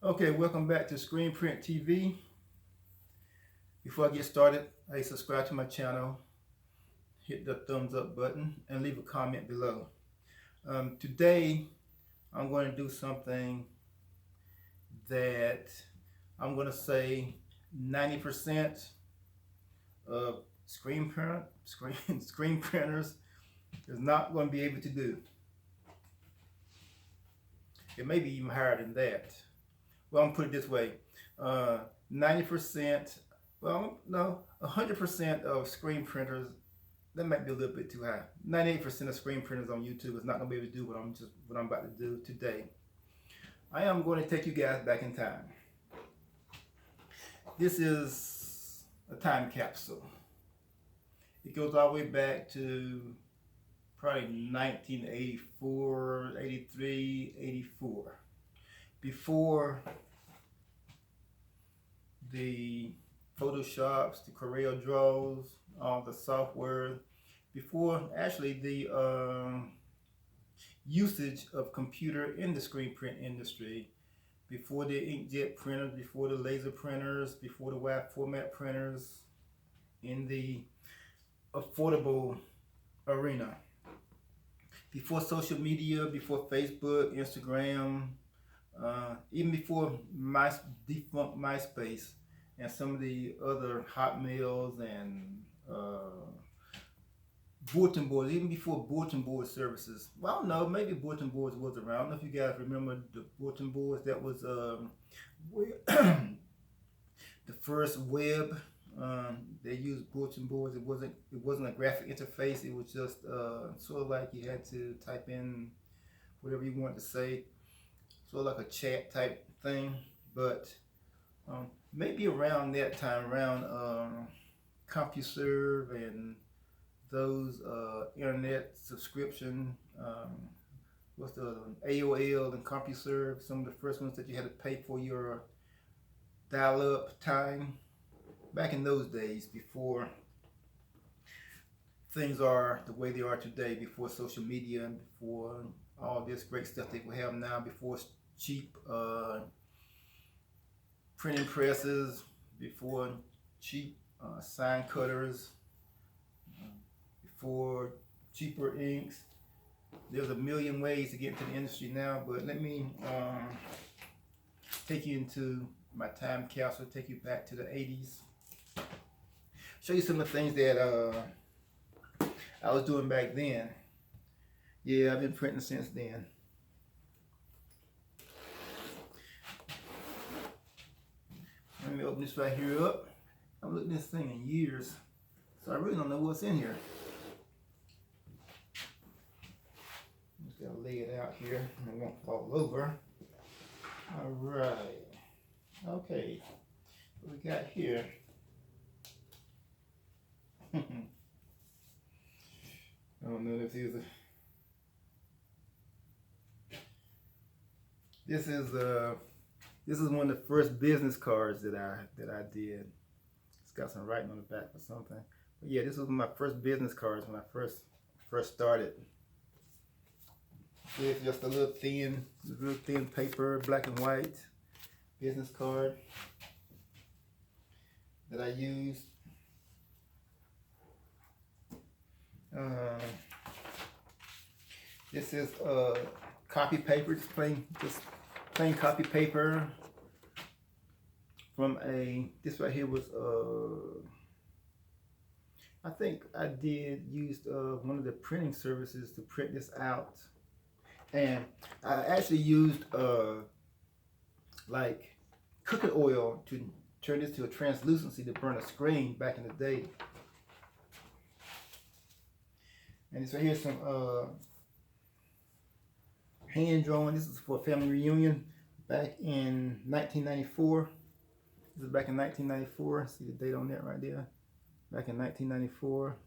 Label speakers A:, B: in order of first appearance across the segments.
A: Okay, welcome back to Screen Print TV. Before I get started, hey, subscribe to my channel, hit the thumbs up button, and leave a comment below. Today, I'm going to do something that I'm going to say 90% of screen printers is not going to be able to do. It may be even higher than that. Well, I'm going to put it this way. 90%, well, no, 100% of screen printers, that might be a little bit too high. 98% of screen printers on YouTube is not going to be able to do what I'm about to do today. I am going to take you guys back in time. This is a time capsule. It goes all the way back to probably 1984, 83, 84. Before the Photoshops, the Corel Draws, all the software, before actually the usage of computer in the screen print industry, before the inkjet printers, before the laser printers, before the wide format printers, in the affordable arena, before social media, before Facebook, Instagram, even before defunct MySpace and some of the other Hotmails and bulletin boards, even before bulletin board services. Well, I don't know, maybe bulletin boards was around. I don't know if you guys remember the bulletin boards. That was the first web. They used bulletin boards. It wasn't a graphic interface. It was just sort of like you had to type in whatever you wanted to say, sort of like a chat type thing. But maybe around that time, around CompuServe and those internet subscription, what's the other one? AOL and CompuServe, some of the first ones that you had to pay for your dial-up time. Back in those days, before things are the way they are today, before social media and before all this great stuff that we have now, before cheap printing presses, before cheap sign cutters, before cheaper inks. There's a million ways to get into the industry now, but let me take you into my time capsule, take you back to the 80s, show you some of the things that I was doing back then. Yeah, I've been printing since then. Let me open this right here up. I haven't looked at this thing in years, so I really don't know what's in here. Just gotta lay it out here and it won't fall over. All right. Okay. What we got here? I don't know if these are. This is one of the first business cards that I did. It's got some writing on the back or something. But yeah, this was my first business cards when I first started. It's just a little thin paper, black and white business card that I used. This is copy paper, just plain copy paper from this right here was I think I did use one of the printing services to print this out, and I actually used like cooking oil to turn this to a translucency to burn a screen back in the day. And so here's some hand drawing. This is for a family reunion back in 1994. This is back in 1994. See the date on that right there. Back in 1994.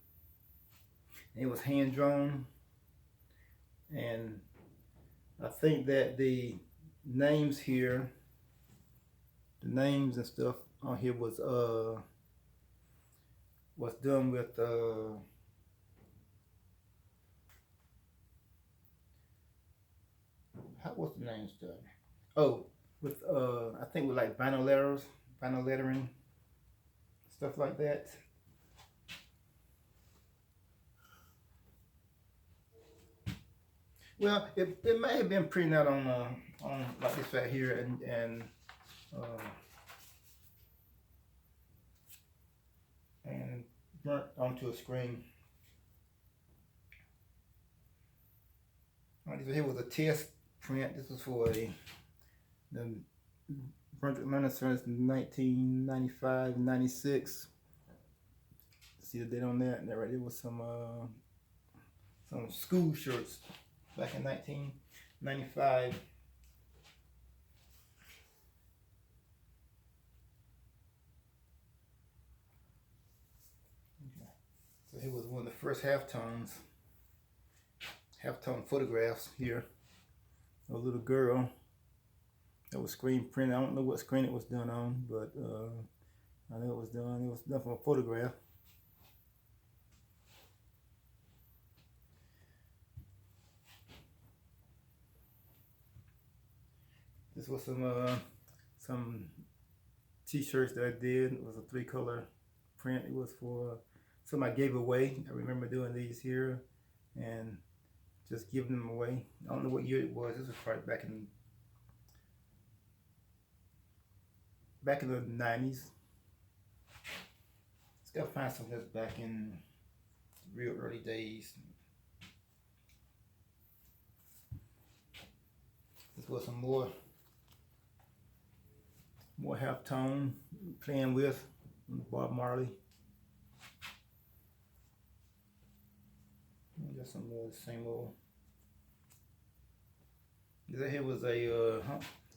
A: And it was hand drawn. And I think that the names here, the names and stuff on here was done with what's the names done? Oh, with I think with like vinyl lettering, stuff like that. Well, it may have been printed out on like this right here uh, and burnt onto a screen. Right, here was a test print. This was for the Brunswick Learning Service 1995, 96. See the date on that? And that right there was some school shirts back in 1995. Okay. So here was one of the first halftone photographs here. A little girl that was screen printed. I don't know what screen it was done on, but I know it was done. It was done from a photograph. This was some t-shirts that I did. It was a 3-color print. It was for some I gave away. I remember doing these here and just giving them away. I don't know what year it was. This was probably back in the 90s. Just gotta find something that's back in the real early days. This was some more halftone playing with Bob Marley. Got some more of the same old. This here was a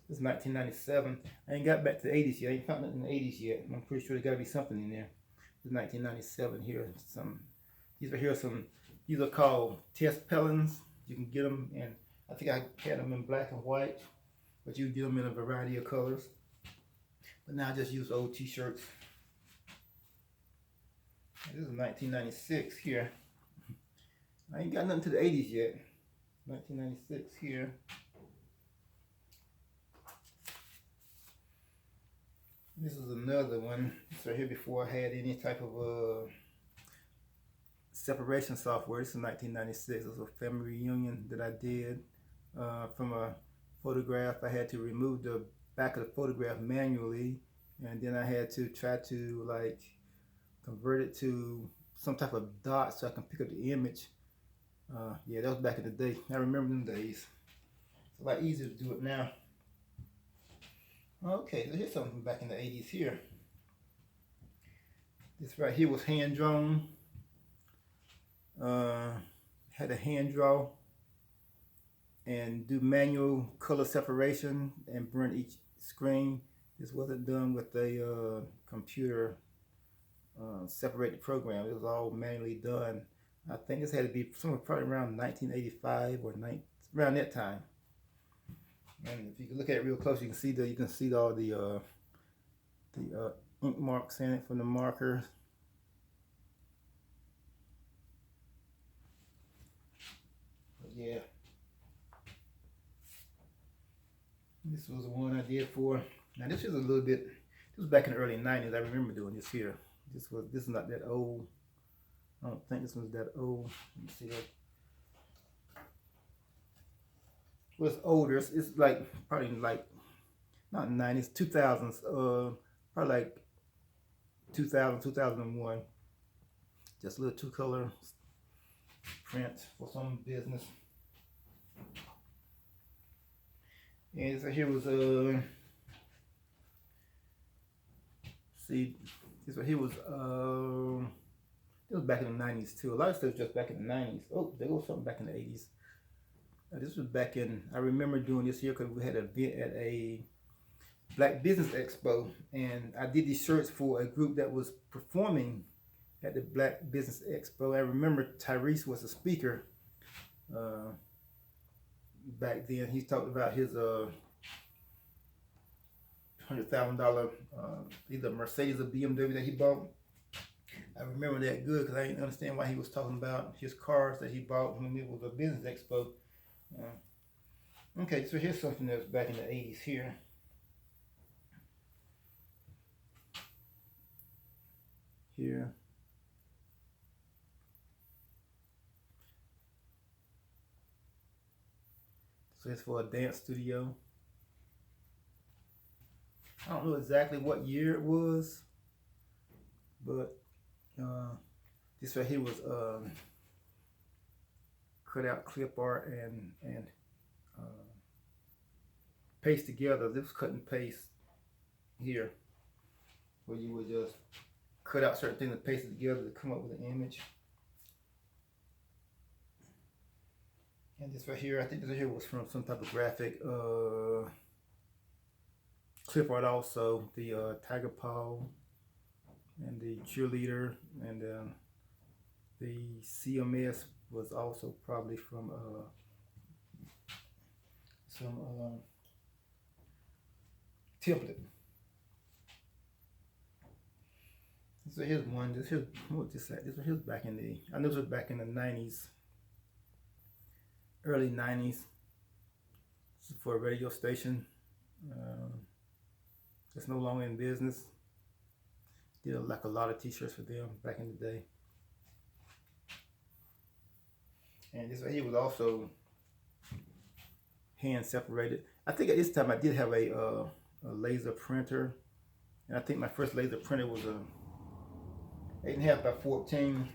A: this is 1997. I ain't got back to the 80s yet. I ain't found nothing in the 80s yet. I'm pretty sure there's got to be something in there. This is 1997 here. These are called test pellins. You can get them, and I think I had them in black and white, but you can get them in a variety of colors. But now I just use old t-shirts. This is 1996 here. I ain't got nothing to the 80s yet. 1996 here. This is another one. So here before I had any type of separation software. This is 1996. It was a family reunion that I did from a photograph. I had to remove the back of the photograph manually, and then I had to try to like convert it to some type of dot so I can pick up the image. Yeah, that was back in the day. I remember them days. It's a lot easier to do it now. Okay, so here's something from back in the 80s here. This right here was hand drawn. Had a hand draw and do manual color separation and burn each screen. This wasn't done with a computer separated program. It was all manually done. I think this had to be somewhere probably around 1985 or around that time. And if you can look at it real close, you can see all the ink marks in it from the markers. But yeah, this was the one I did for. Now this is a little bit. This was back in the early 90s. I remember doing this here. This is not that old. I don't think this one's that old. Let me see that. Well, it's older. It's like probably like not 90s, 2000s. Probably like 2000, 2001. Just a little 2-color print for some business. And so here was see, this one here was it was back in the 90s too. A lot of stuff just back in the 90s. Oh, there was something back in the 80s. This was back in, I remember doing this here because we had an event at a Black Business Expo, and I did these shirts for a group that was performing at the Black Business Expo. I remember Tyrese was a speaker back then. He talked about his $100,000 either Mercedes or BMW that he bought. I remember that good because I didn't understand why he was talking about his cars that he bought when it was a business expo. Okay, so here's something that's back in the 80s here. here. So it's for a dance studio. I don't know exactly what year it was, but this right here was cut out clip art and paste together. This was cut and paste here, where you would just cut out certain things and paste it together to come up with an image. And this right here, I think this right here was from some type of graphic clip art also. The tiger paw and the cheerleader, and the CMS was also probably from some template. So here's one. This here's what this at? This was back in the. I know this was back in the 90s, early 90s. This is for a radio station. It's no longer in business. Did like a lot of t-shirts for them back in the day. And this right here was also hand separated. I think at this time I did have a laser printer, and I think my first laser printer was a 8.5 by 14,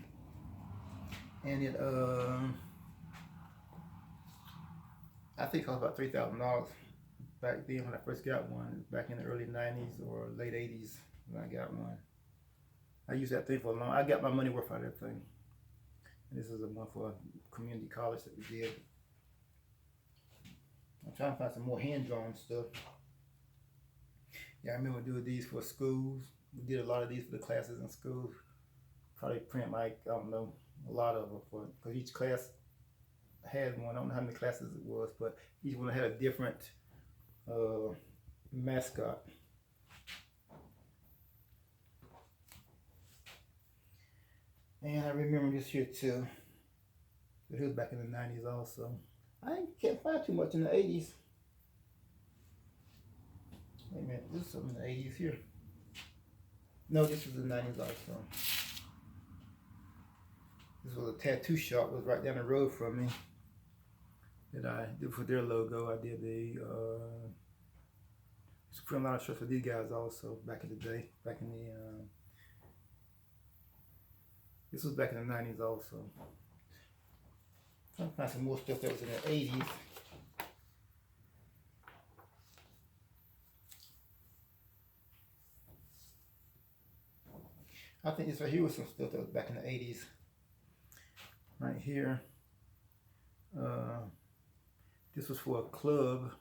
A: and it I think it cost about $3,000 back then when I first got one, back in the early 90s or late 80s when I got one. I used that thing for a long. I got my money worth out of that thing. And this is the one for community college that we did. I'm trying to find some more hand-drawn stuff. Yeah, I remember doing these for schools. We did a lot of these for the classes in schools. Probably print like, I don't know, a lot of them, because each class had one. I don't know how many classes it was, but each one had a different mascot. And I remember this here too. It was back in the 90s also. I can't find too much in the 80s. Wait a minute, this is something in the 80s here. No, this was the 90s also. This was a tattoo shop, was right down the road from me. That I did for their logo. I did the put a lot of shirts for these guys also back in the day. Back in the this was back in the 90s also. I'm trying to find some more stuff that was in the 80s. I think this right here was some stuff that was back in the 80s. Right here. This was for a club.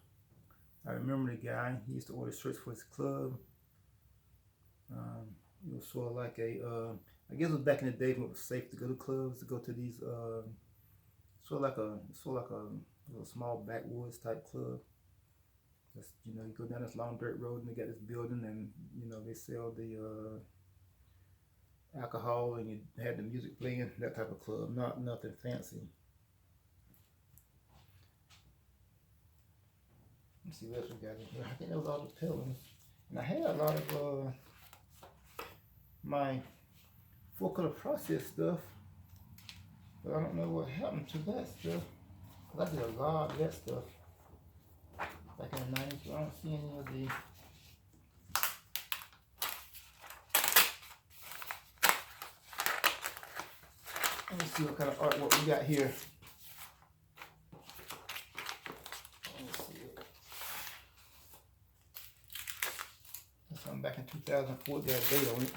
A: I remember the guy. He used to order shirts for his club. It was sort of like a, I guess it was back in the day when it was safe to go to clubs, to go to these, sort of like a little small backwoods type club. Just, you know, you go down this long dirt road and they got this building, and you know they sell the alcohol, and you had the music playing. That type of club, not nothing fancy. Let's see what else we got in here. I think that was all the pillars. And I had a lot of my full color process stuff, but I don't know what happened to that stuff. Cause I did a lot of that stuff back in the 90s, but I don't see any of the. Let me see what kind of artwork we got here. Back in 2004, got a date on it.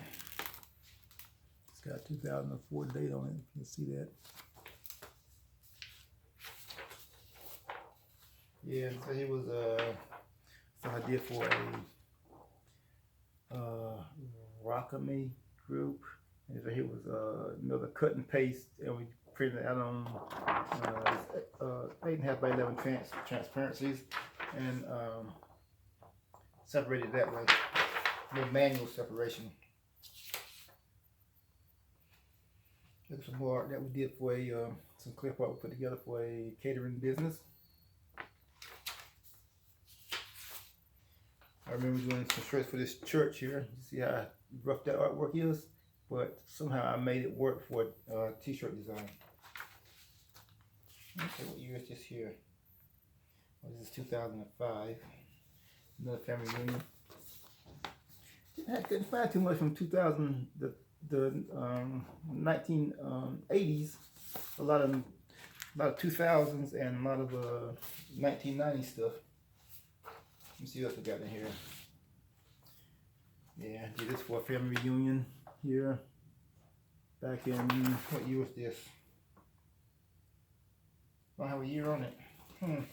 A: It's got a 2004 date on it. You can see that. Yeah, so it was so I did for a Rockame group. And so here was another cut and paste, and we printed it out on 8.5 by 11 transparencies, and separated that way. No manual separation. Look at some more art that we did for a some clip art we put together for a catering business. I remember doing some shirts for this church here. You see how rough that artwork is? but somehow I made it work for t-shirt design. Okay, what year is this here? Oh, this is 2005. Another family reunion. I couldn't find too much from 2000, the 1980s. A lot of 2000s and a lot of 1990 stuff. Let me see what we got in here. Yeah, did this for a family reunion here. Back in, what year was this? Don't have a year on it. Don't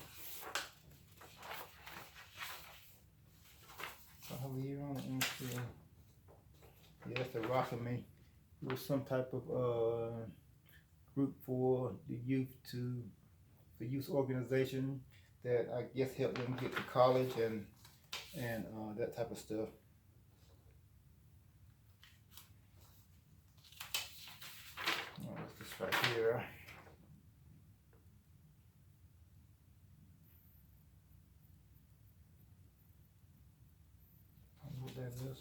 A: have a year on it. Let me see. Yeah, that's the Rock of Me. It was some type of group for the youth, the youth organization that I guess helped them get to college and that type of stuff. Oh, what's this right here? I don't know what that is.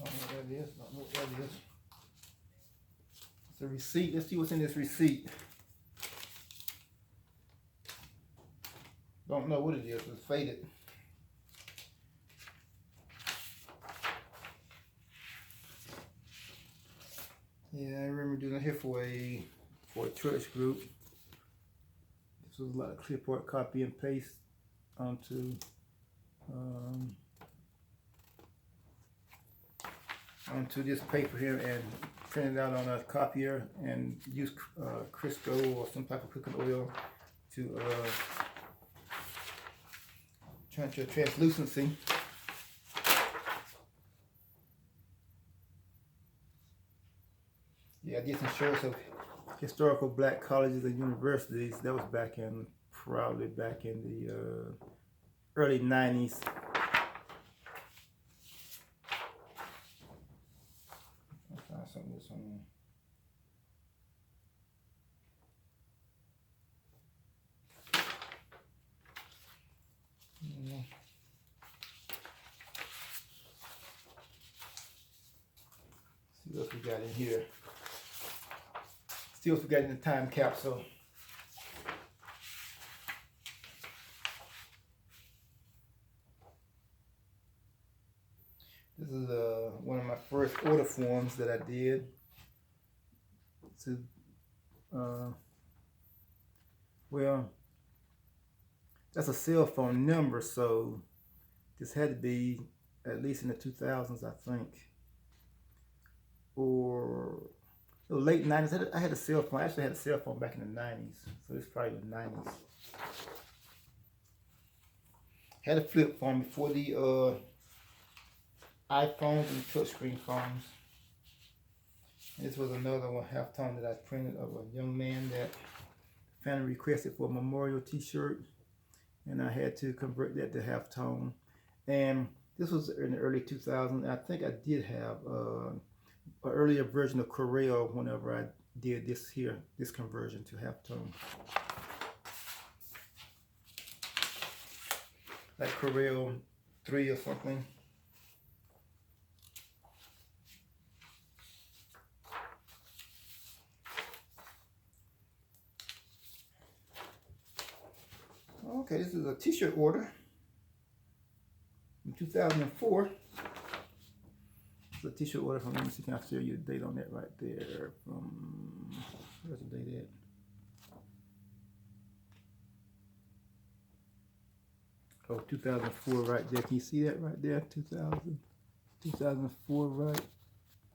A: I don't know what that is. I don't know what that is. It's a receipt. Let's see what's in this receipt. Don't know what it is. It's faded. Yeah, I remember doing it here for a church group. This was a lot of clipboard copy and paste onto this paper here and print it out on a copier and use Crisco or some type of cooking oil to transfer translucency. Yeah, I did some shirts of historical black colleges and universities. That was probably back in the early 90s. I'll find something this one. See what we got in here. See what we got in the time capsule. This is one of my first order forms that I did. Well, that's a cell phone number, so this had to be at least in the 2000s, I think, or the late 90s. I had a cell phone. I actually had a cell phone back in the 90s, so it's probably the 90s. Had a flip phone before the iPhones and touchscreen phones. And this was another one halftone that I printed of a young man that family requested for a memorial t-shirt, and I had to convert that to halftone. And this was in the early 2000s. I think I did have an earlier version of Corel whenever I did this conversion to halftone. Like Corel 3 or something. Okay, this is a t-shirt order from 2004. It's a t-shirt order from, let me see, can I show you the date on that right there? From, where's the date at? Oh, 2004 right there. Can you see that right there? 2004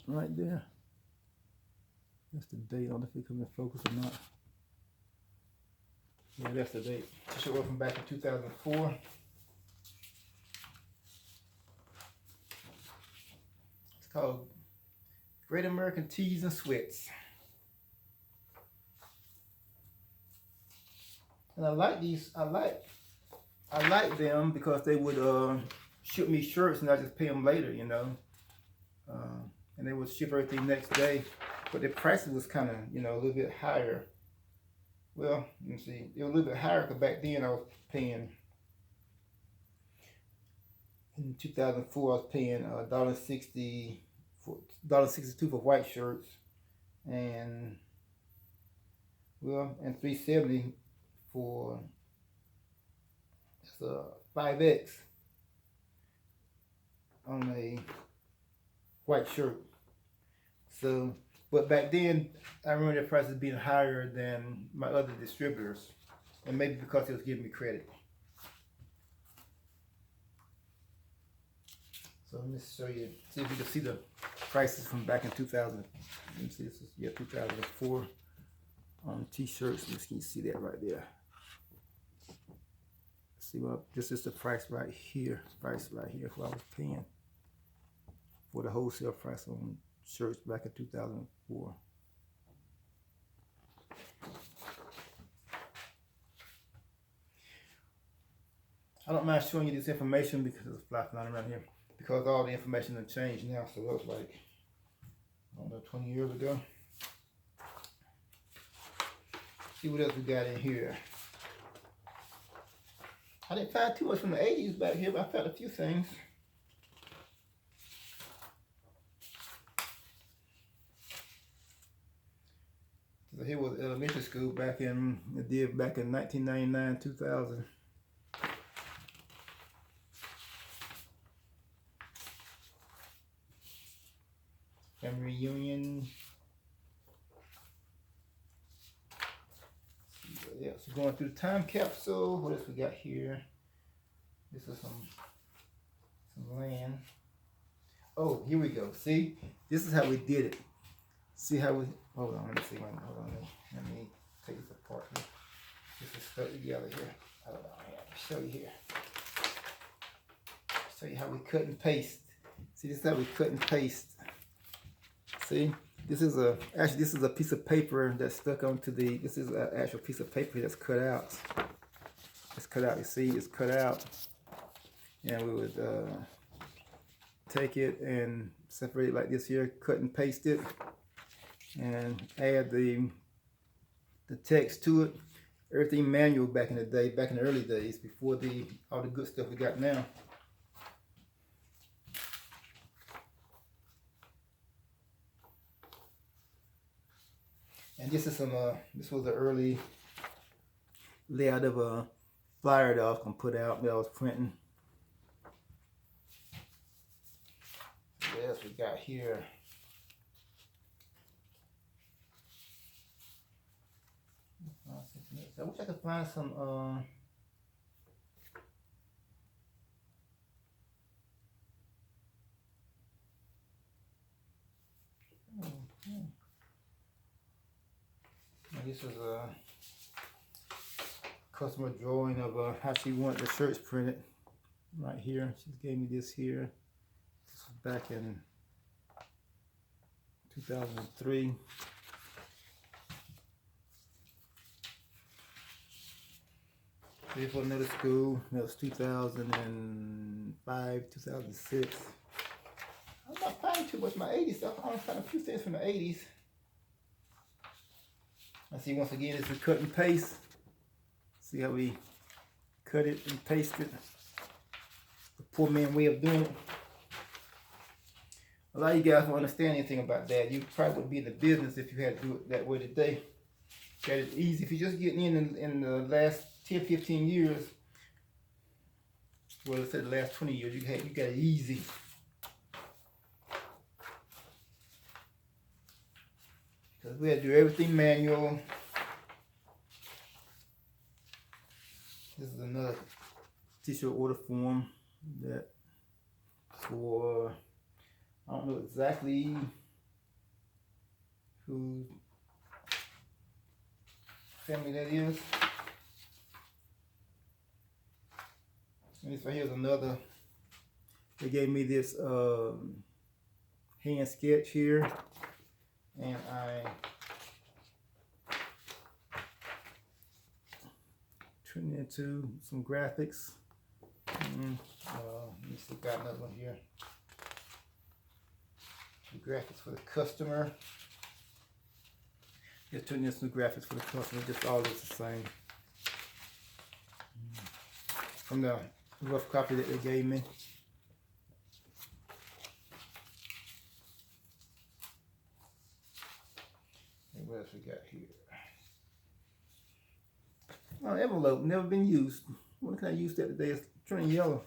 A: right there. That's the date. I don't know if it comes in focus or not. Yeah, that's the date. T-shirt order from back in 2004. It's called Great American Tees and Sweats. And I like these. I like them because they would ship me shirts and I just pay them later, you know. And they would ship everything next day. But the prices was kind of, you know, a little bit higher. Well, let me see. It was a little bit higher because back then I was paying In 2004, I was paying $1.60 for $1.62 for white shirts, and and $3.70 for it's a 5X on a white shirt. So, but back then, I remember the prices being higher than my other distributors, and maybe because it was giving me credit. So let me show you, see if you can see the prices from back in 2000. Let me see, this is 2004 on t-shirts. You can see that right there. See what this is the price right here. Price right here what I was paying for the wholesale price on shirts back in 2004. I don't mind showing you this information because it's flying around here. Because all the information has changed now, so it was like, I don't know, 20 years ago. See what else we got in here. I didn't find too much from the 80s back here, but I found a few things. So here was elementary school back in 1999, 2000. Family reunion. Yeah, so going through the time capsule. What else we got here? This is some land. Oh, here we go. See, this is how we did it. See how we? Hold on, let me see. Hold on, let me take this apart here. This is stuck together here. Hold on, here. Show you here. Show you how we cut and paste. See, this is how we cut and paste. See, this is a piece of paper that's stuck onto the. This is an actual piece of paper that's cut out. It's cut out. You see, it's cut out, and we would take it and separate it like this here, cut and paste it, and add the text to it. Everything manual back in the day, back in the early days, before all the good stuff we got now. And this is this was the early layout of a flyer that I was gonna put out that I was printing. What else we got here? I wish I could find some this is a customer drawing of how she wanted the shirts printed. Right here, she gave me this here. This was back in 2003. This was another school. That was 2005, 2006. I'm not finding too much my 80s stuff. I only found a few things from the 80s. I see once again this is cut and paste. See how we cut it and paste it. The poor man way of doing it. A lot of you guys don't understand anything about that. You probably would be in the business if you had to do it that way today. That is easy. If you're just getting in the last 10, 15 years, well, let's say the last 20 years, you got it easy. Because we had to do everything manual. This is another t-shirt order form that for, I don't know exactly who family that is. And this right here is another. They gave me this hand sketch here, and I turned it into some graphics. Let me see, got another one here. The graphics for the customer. Just turning in some graphics for the customer. Just all looks the same. From the rough copy that they gave me. got here? Oh, envelope, never been used. When can I use that today? It's turning yellow.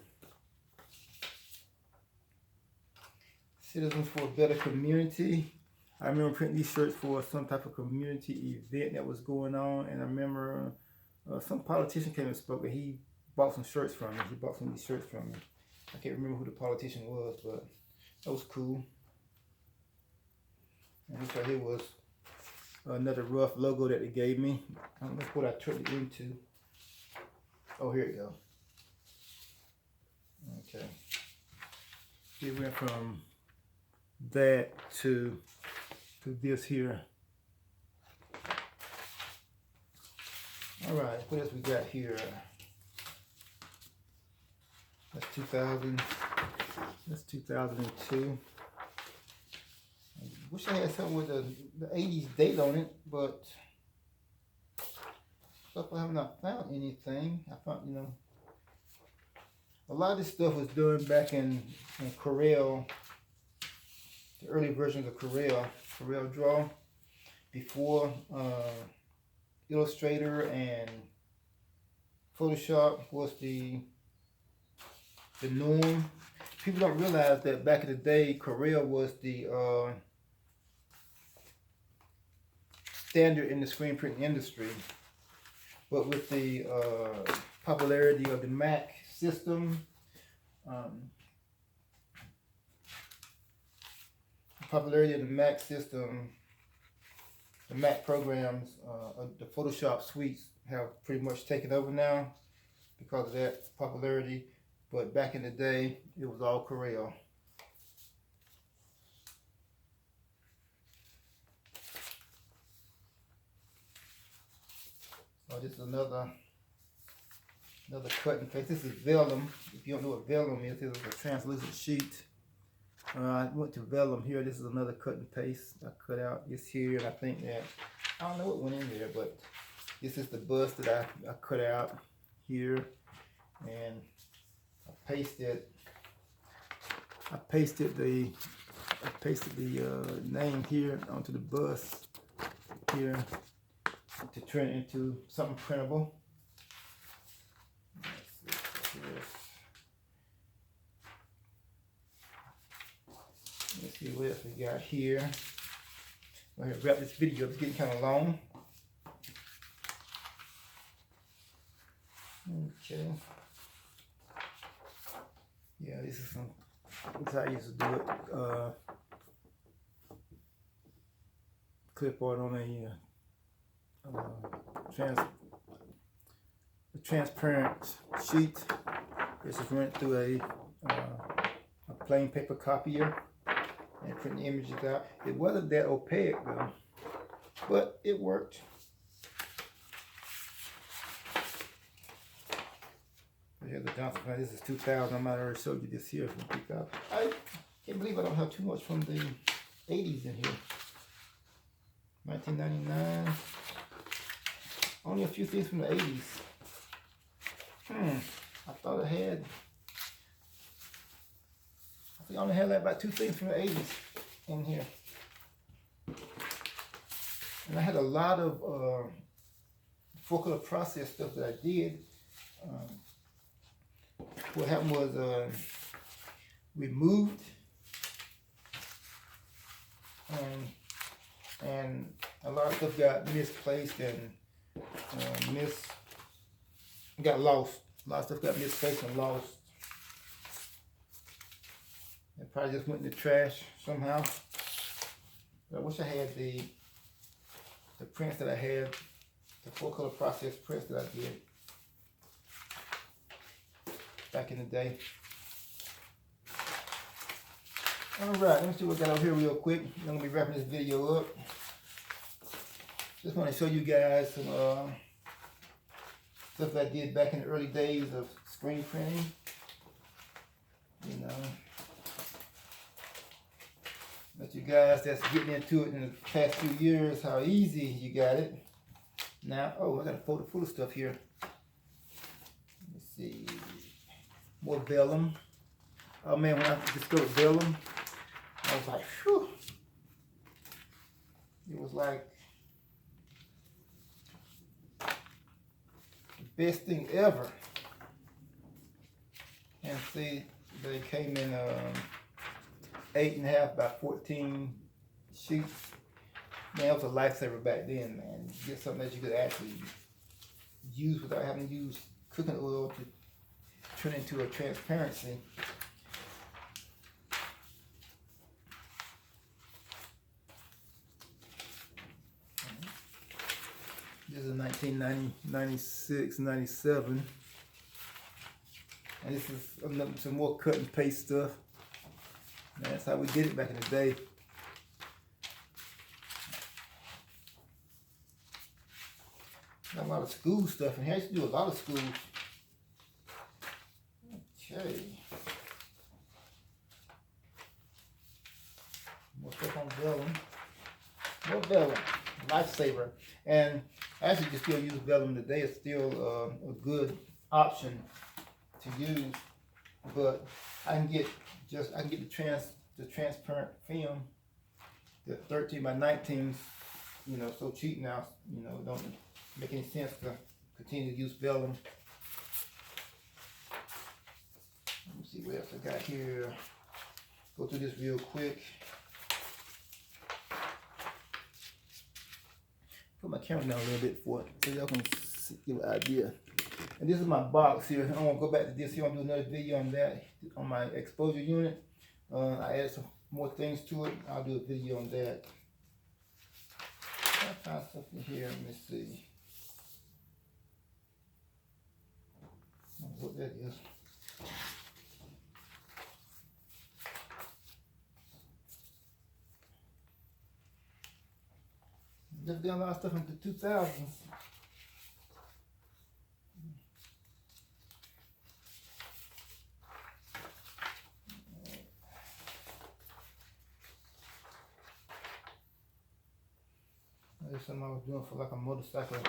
A: Citizens for a Better Community. I remember printing these shirts for some type of community event that was going on, and I remember some politician came and spoke, and he bought some shirts from me. He bought some of these shirts from me. I can't remember who the politician was, but that was cool. And this right here was another rough logo that they gave me. I don't know what I turned it into. Oh, here it go. Okay. It went from that to this here. All right, what else we got here? That's 2000. That's 2002. I wish I had something with the 80s date on it, but stuff I have not found anything. I found, you know, a lot of this stuff was done back in Corel, the early versions of Corel Draw, before Illustrator and Photoshop was the norm. People don't realize that back in the day, Corel was the standard in the screen printing industry. But with the popularity of the Mac system, the Mac programs, the Photoshop suites have pretty much taken over now because of that popularity. But back in the day, it was all Corel. Oh, this is another cut and paste. This is vellum. If you don't know what vellum is, this is a translucent sheet. I went to vellum here. This is another cut and paste. I cut out this here, and I think that, I don't know what went in there, but this is the bust that I cut out here, and I pasted the name here onto the bust here to turn it into something printable. Let's see what else we got here. I'm going to wrap this video up. It's getting kind of long. Okay. Yeah, this is how I used to do it. Clipboard on a transparent sheet. This is went through a plain paper copier and print the images out. It wasn't that opaque though, but it worked. Here's the Johnson. This is 2000. I might have already showed you this here from 2000. I can't believe I don't have too much from the 80s in here. 1999. Only a few things from the 80s. I thought I had. I think I only had like about 2 things from the 80s in here. And I had a lot of full color process stuff that I did. What happened was we moved, and a lot of stuff got misplaced and got lost. A lot of stuff got misplaced and lost. It probably just went in the trash somehow. But I wish I had the prints that I had, the full color process prints that I did back in the day. Alright, let me see what I got over here real quick. I'm going to be wrapping this video up. Just want to show you guys some stuff that I did back in the early days of screen printing. You know, let you guys that's getting into it in the past few years, how easy you got it. Now, oh, I got a folder full of stuff here. Let's see. More vellum. Oh man, when I discovered vellum, I was like, whew. It was like best thing ever. And see, they came in 8.5 by 14 sheets. Man, it was a lifesaver back then, man. Get something that you could actually use without having to use cooking oil to turn into a transparency. This is 1990, 96, 97. And this is some more cut and paste stuff. Man, that's how we did it back in the day. Got a lot of school stuff in here. I used to do a lot of school. Okay. More stuff on vellum. More vellum. Lifesaver. And actually, you still use vellum today. It's still a good option to use. But I can get the transparent film, the 13 by 19s, you know, so cheap now, you know, don't make any sense to continue to use vellum. Let me see what else I got here. Go through this real quick. Put my camera down a little bit for it so y'all can get an idea. And this is my box here. I'm gonna go back to this here. I'll do another video on that, on my exposure unit. I added some more things to it. I'll do a video on that. I found something here. Let me see. I don't know what that is. Just done a lot of stuff in the 2000s. There's something I was doing for like a motorcycle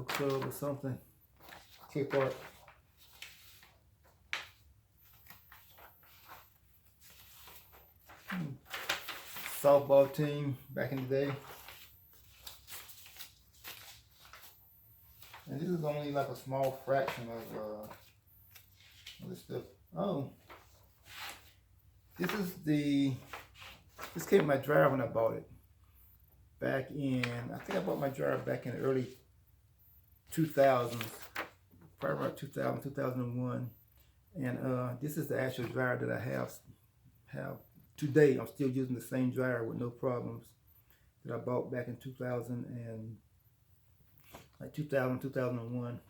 A: club or something. Clip art. Softball team back in the day. And this is only like a small fraction of this stuff. Oh, this came in my dryer when I bought it. Back in, I think I bought my dryer back in the early 2000s, probably around 2000, 2001. And this is the actual dryer that I have today. I'm still using the same dryer with no problems that I bought back in 2000 and like 2000, 2001.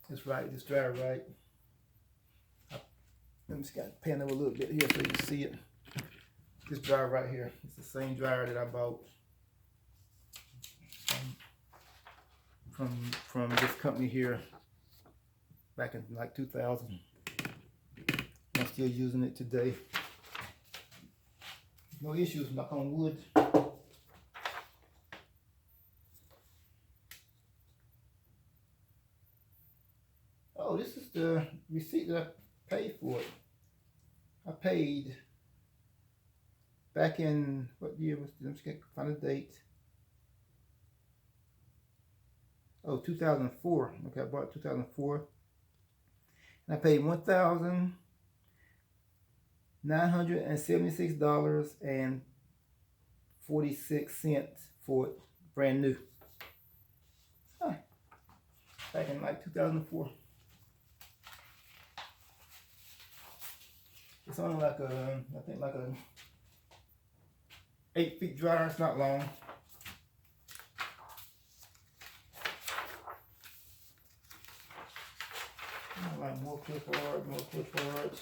A: It's right, this dryer right. Let me just pan over a little bit here so you can see it. This dryer right here, it's the same dryer that I bought from this company here back in like 2000. I'm still using it today. No issues, knock on wood. Oh, this is the receipt that I paid for it. I paid back in, what year was this? I'm just going to find a date. Oh, 2004. Okay, I bought it 2004. And I paid $1,976.46 for it, brand new. Huh. Back in like 2004. It's only like I think like a 8-feet dryer. It's not long. Like more clip art, more clip art.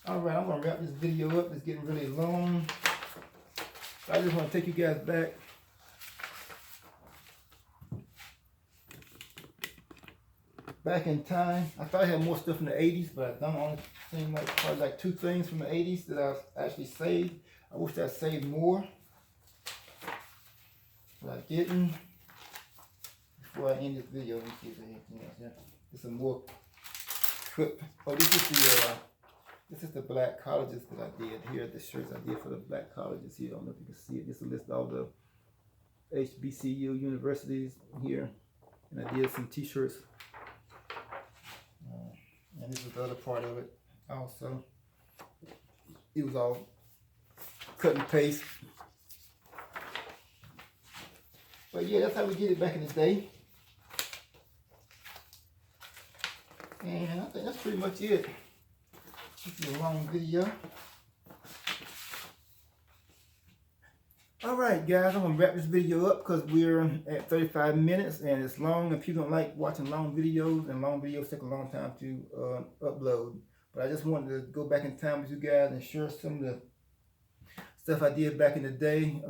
A: Alright, I'm gonna wrap this video up. It's getting really long. So I just want to take you guys back in time. I thought I had more stuff in the 80s, but I don't only seem like probably like 2 things from the 80s that I actually saved. I wish I saved more, but I didn't. Before I end this video, let me see if there's anything else here. There's some more clip. Oh, this is the black colleges that I did. Here are the shirts I did for the black colleges here. I don't know if you can see it. This will list all the HBCU universities here, and I did some t-shirts. And this was the other part of it also. It was all cut and paste. But yeah, that's how we did it back in the day. And I think that's pretty much it. This is a long video. Alright guys, I'm going to wrap this video up because we're at 35 minutes and it's long. If you don't like watching long videos, and long videos take a long time to upload. But I just wanted to go back in time with you guys and share some of the stuff I did back in the day,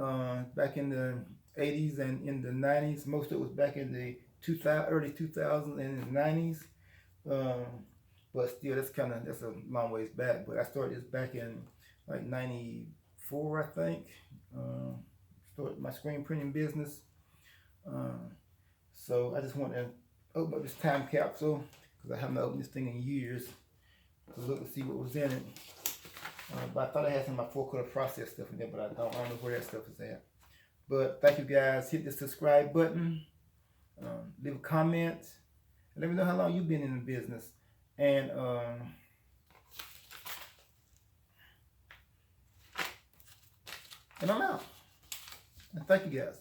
A: back in the 80s and in the 90s. Most of it was back in the early 2000s and the 90s. But still, that's a long ways back. But I started this back in like 94, I think. Started my screen printing business. So I just want to open up this time capsule because I haven't opened this thing in years to look and see what was in it. But I thought I had some of my 4-color process stuff in there, but I don't know where that stuff is at. But thank you guys. Hit the subscribe button. Leave a comment. And let me know how long you've been in the business. And I'm out. And thank you guys.